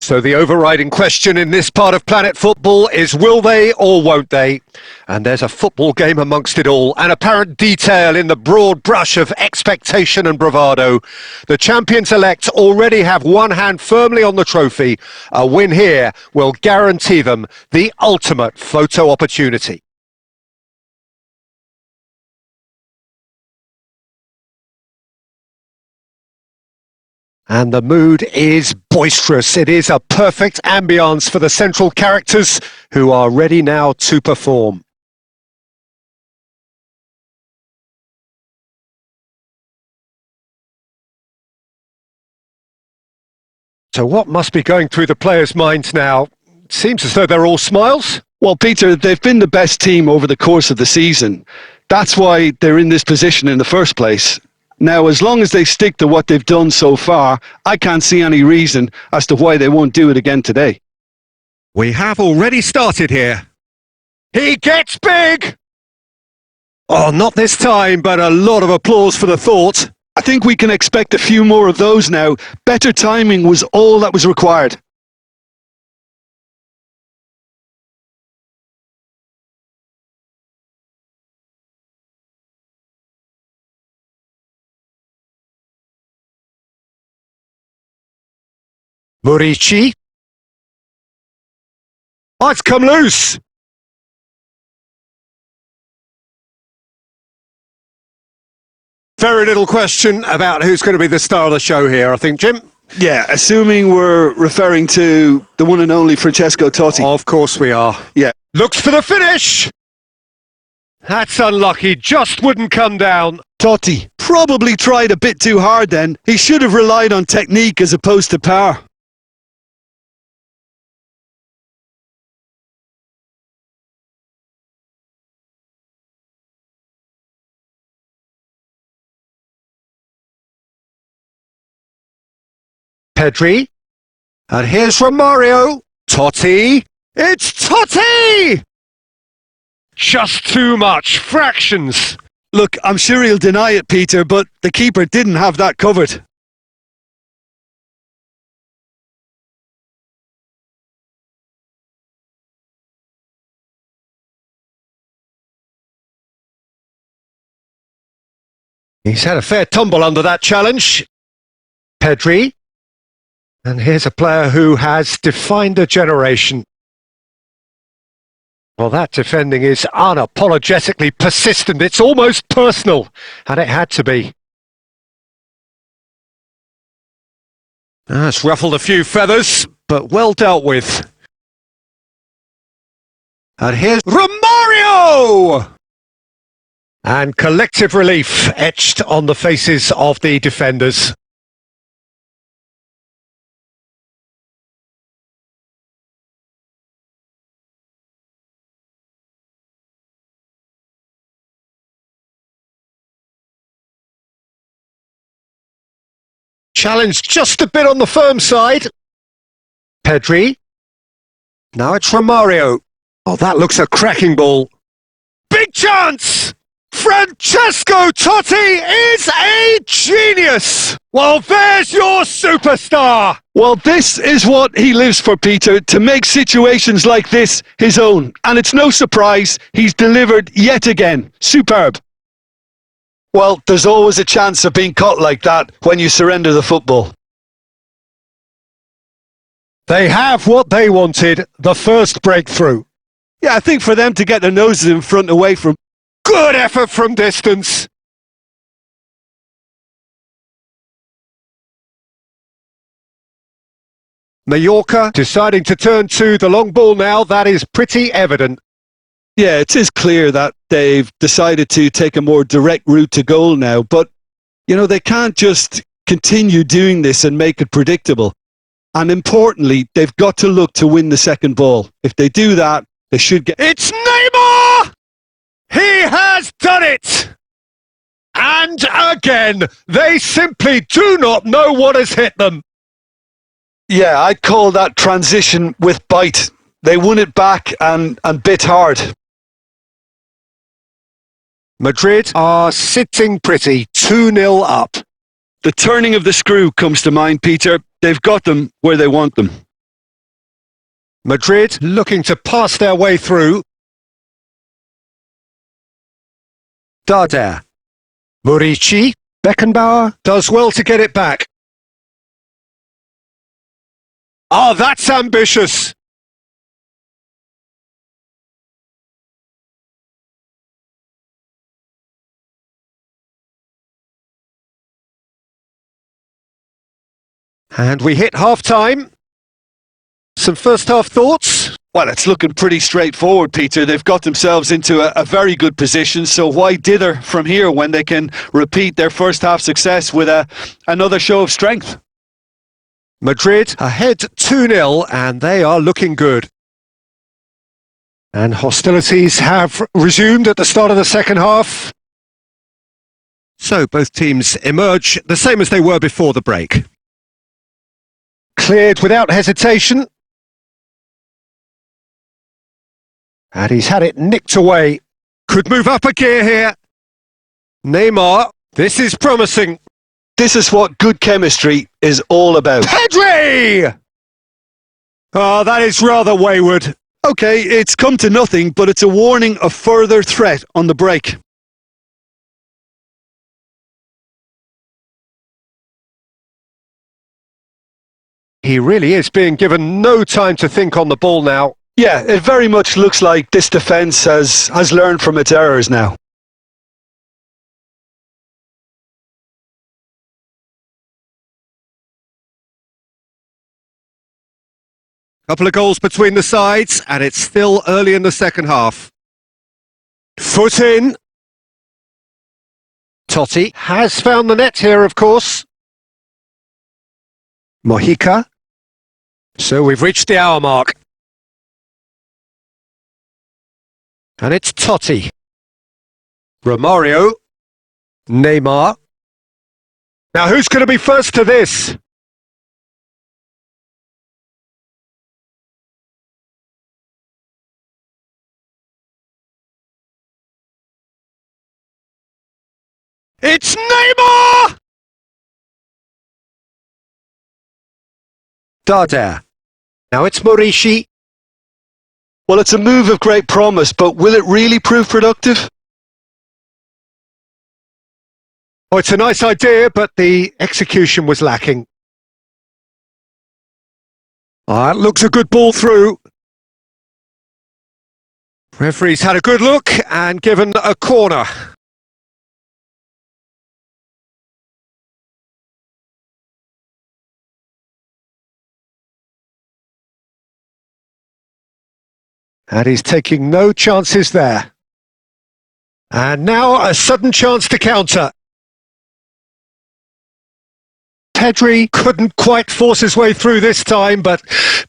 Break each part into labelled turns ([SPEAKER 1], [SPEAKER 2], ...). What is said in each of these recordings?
[SPEAKER 1] So the overriding question in this part of Planet Football is will they or won't they? And there's a football game amongst it all, an apparent detail in the broad brush of expectation and bravado. The champions-elect already have one hand firmly on the trophy. A win here will guarantee them the ultimate photo opportunity. And the mood is boisterous. It is a perfect ambience for the central characters who are ready now to perform. So what must be going through the players' minds now? It seems as though they're all smiles.
[SPEAKER 2] Well, Peter, they've been the best team over the course of the season. That's why they're in this position in the first place. Now, as long as they stick to what they've done so far, I can't see any reason as to why they won't do it again today.
[SPEAKER 1] We have already started here. He gets big! Oh, not this time, but a lot of applause for the thought.
[SPEAKER 2] I think we can expect a few more of those now. Better timing was all that was required.
[SPEAKER 1] Murici. Oh, it's come loose. Very little question about who's going to be the star of the show here, I think, Jim.
[SPEAKER 2] Yeah, assuming we're referring to the one and only Francesco Totti.
[SPEAKER 1] Of course we are.
[SPEAKER 2] Yeah.
[SPEAKER 1] Looks for the finish. That's unlucky, just wouldn't come down.
[SPEAKER 2] Totti probably tried a bit too hard then. He should have relied on technique as opposed to power.
[SPEAKER 1] Pedri. And here's Romario. Totti. It's Totti! Just too much. Fractions.
[SPEAKER 2] Look, I'm sure he'll deny it, Peter, but the keeper didn't have that covered.
[SPEAKER 1] He's had a fair tumble under that challenge. Pedri. And here's a player who has defined a generation. Well, that defending is unapologetically persistent. It's almost personal, and it had to be. It's ruffled a few feathers, but well dealt with. And here's Romario! And collective relief etched on the faces of the defenders. Challenge just a bit on the firm side. Pedri. Now it's Romario. Oh, that looks a cracking ball. Big chance! Francesco Totti is a genius! Well, there's your superstar!
[SPEAKER 2] Well, this is what he lives for, Peter, to make situations like this his own. And it's no surprise he's delivered yet again. Superb. Well, there's always a chance of being caught like that when you surrender the football.
[SPEAKER 1] They have what they wanted, the first breakthrough.
[SPEAKER 2] Yeah, I think for them to get their noses in front away from...
[SPEAKER 1] Good effort from distance. Mallorca deciding to turn to the long ball now, that is pretty evident.
[SPEAKER 2] Yeah, it is clear that they've decided to take a more direct route to goal now, but, you know, they can't just continue doing this and make it predictable. And importantly, they've got to look to win the second ball. If they do that, they should get...
[SPEAKER 1] It's Neymar! He has done it! And again, they simply do not know what has hit them.
[SPEAKER 2] Yeah, I'd call that transition with bite. They won it back and bit hard.
[SPEAKER 1] Madrid are sitting pretty, 2-0 up.
[SPEAKER 2] The turning of the screw comes to mind, Peter. They've got them where they want them.
[SPEAKER 1] Madrid looking to pass their way through. Darder. Murici. Beckenbauer does well to get it back. Oh, that's ambitious. And we hit half-time. Some first-half thoughts?
[SPEAKER 2] Well, it's looking pretty straightforward, Peter. They've got themselves into a very good position, so why dither from here when they can repeat their first-half success with another show of strength?
[SPEAKER 1] Madrid ahead 2-0, and they are looking good. And hostilities have resumed at the start of the second half. So both teams emerge the same as they were before the break. Cleared without hesitation. And he's had it nicked away. Could move up a gear here. Neymar, this is promising.
[SPEAKER 2] This is what good chemistry is all about.
[SPEAKER 1] Pedri! Oh, that is rather wayward.
[SPEAKER 2] Okay, it's come to nothing, but it's a warning of further threat on the break.
[SPEAKER 1] He really is being given no time to think on the ball now.
[SPEAKER 2] Yeah, it very much looks like this defence has learned from its errors now.
[SPEAKER 1] Couple of goals between the sides, and it's still early in the second half. Foot in. Totti has found the net here, of course. Mojica. So we've reached the hour mark. And it's Totti. Romario. Neymar. Now who's going to be first to this? It's Neymar! Darder. Now it's Murici.
[SPEAKER 2] Well, it's a move of great promise, but will it really prove productive?
[SPEAKER 1] Oh, it's a nice idea, but the execution was lacking. It looks a good ball through. Referee's had a good look and given a corner. And he's taking no chances there. And now a sudden chance to counter. Pedri couldn't quite force his way through this time, but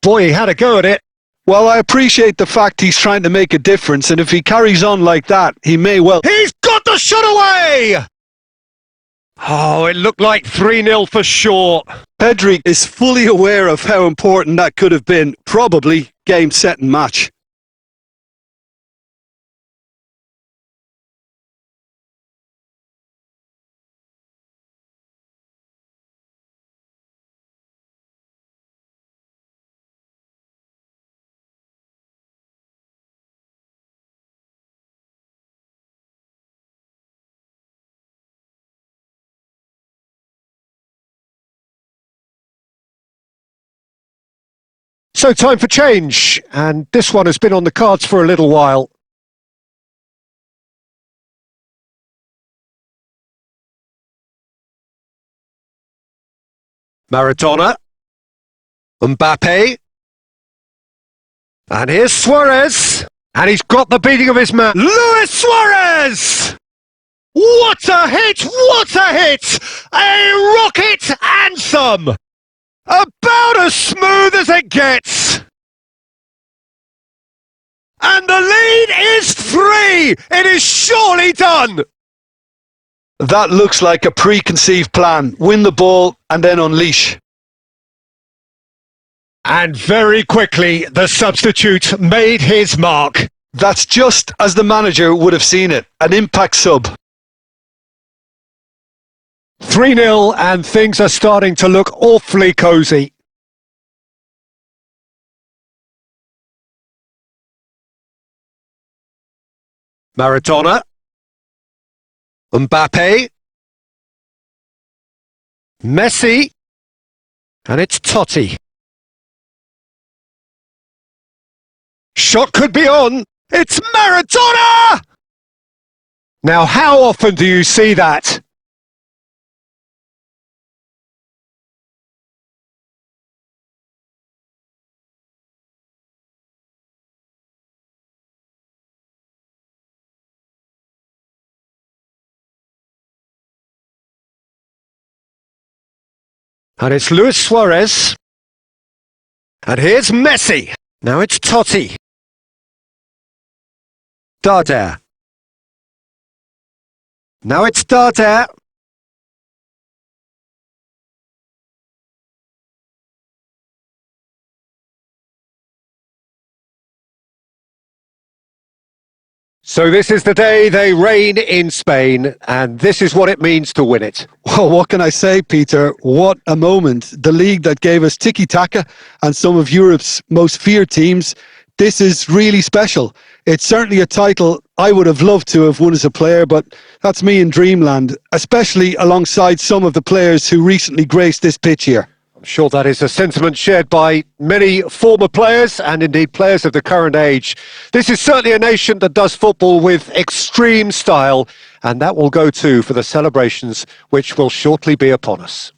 [SPEAKER 1] boy, he had a go at it.
[SPEAKER 2] Well, I appreciate the fact he's trying to make a difference, and if he carries on like that, he may well...
[SPEAKER 1] He's got the shot away! Oh, it looked like 3-0 for sure.
[SPEAKER 2] Pedri is fully aware of how important that could have been. Probably game, set and match.
[SPEAKER 1] So time for change, and this one has been on the cards for a little while. Maradona. Mbappe. And here's Suárez. And he's got the beating of his man. Luis Suárez! What a hit! What a hit! A rocket anthem! About as smooth as it gets! And the lead is 3! It is surely done!
[SPEAKER 2] That looks like a preconceived plan. Win the ball and then unleash.
[SPEAKER 1] And very quickly, the substitute made his mark.
[SPEAKER 2] That's just as the manager would have seen it. An impact sub.
[SPEAKER 1] 3-0, and things are starting to look awfully cosy. Maradona. Mbappe. Messi. And it's Totti. Shot could be on. It's Maradona! Now, how often do you see that? And it's Luis Suárez. And here's Messi. Now it's Totti. Darder. Now it's Darder. So this is the day they reign in Spain, and this is what it means to win it.
[SPEAKER 2] Well, what can I say, Peter? What a moment. The league that gave us tiki-taka and some of Europe's most feared teams. This is really special. It's certainly a title I would have loved to have won as a player, but that's me in dreamland, especially alongside some of the players who recently graced this pitch here.
[SPEAKER 1] I'm sure that is a sentiment shared by many former players and indeed players of the current age. This is certainly a nation that does football with extreme style, and that will go too for the celebrations which will shortly be upon us.